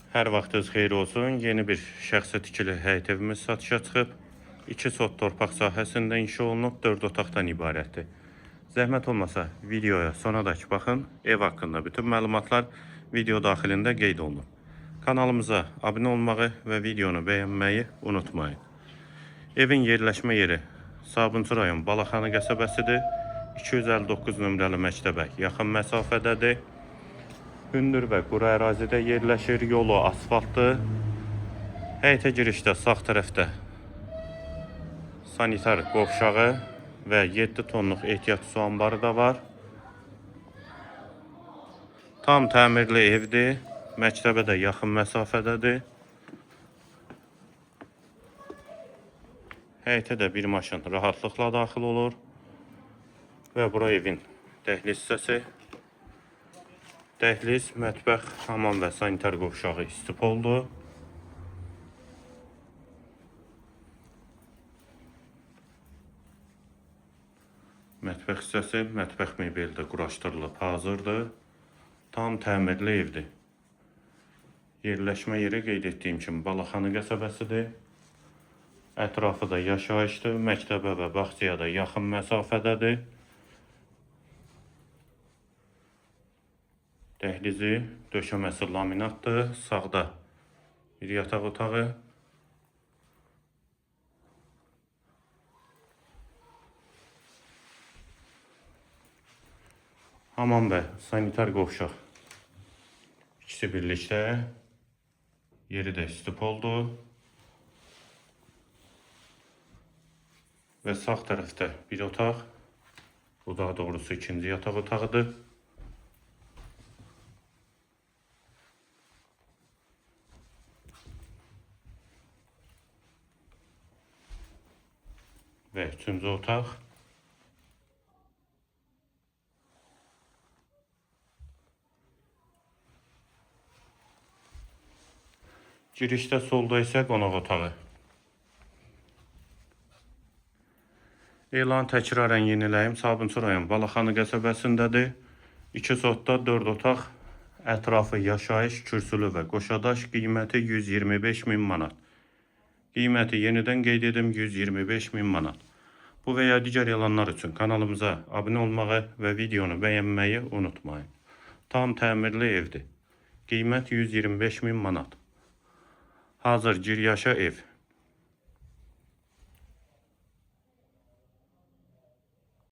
Hər vaxtınız xeyir olsun. Yeni bir şəxsi tikili həyət evimiz satışa çıxıb. 2 sot torpaq sahəsində inşa olunub, 4 otaqdan ibarətdir. Zəhmət olmasa videoya sonadək baxın. Ev haqqında bütün məlumatlar video daxilində qeyd olunub. Kanalımıza abunə olmağı və videonu bəyənməyi unutmayın. Evin yerləşmə yeri Sabunçu rayon Balaxanı qəsəbəsidir. 259 nömrəli məktəbə yaxın məsafədədir. Hündür və quru ərazidə yerləşir, yolu asfaltdır. Həyətə girişdə sağ tərəfdə sanitar qovşağı və 7 tonluq ehtiyat su anbarı da var. Tam təmirli evdir, məktəbə də yaxın məsafədədir. Həyətə də bir maşın rahatlıqla daxil olur və bura evin dəhliz hissəsi. Dəhliz, mətbəx, hamam və sanitar qovşağı istipoldur. Mətbəx hissəsi, mətbəx mebeli də quraşdırılıb, hazırdır. Tam təmirli evdir. Yerləşmə yeri qeyd etdiyim kimi Balaxanı qəsəbəsidir. Ətrafı da yaşayışdır, məktəbə və bağçaya da yaxın məsafədədir. Dəhlizi, döşəməsi laminatdır. Sağda bir yataq otağı. Hamam və sanitar qovşaq ikisi birlikdə. Yeri də istipoldur. Və sağ tərəfdə bir otaq. Bu daha doğrusu ikinci yataq otağıdır. Və üçüncü otaq. Girişdə solda isə qonaq otağı. Elan təkrarən yeniləyim. Sabunçu rayon Balaxanı qəsəbəsindədir. 2 sotda 4 otaq. Ətrafı yaşayış, kürsülü və qoşadaş. Qiyməti 125 min manat. Qiyməti yenidən qeyd edim, 125 min manat. Bu və ya digər elanlar üçün kanalımıza abunə olmağı və videonu bəyənməyi unutmayın. Tam təmirli evdir. Qiymət 125 min manat. Hazır giryaşa ev.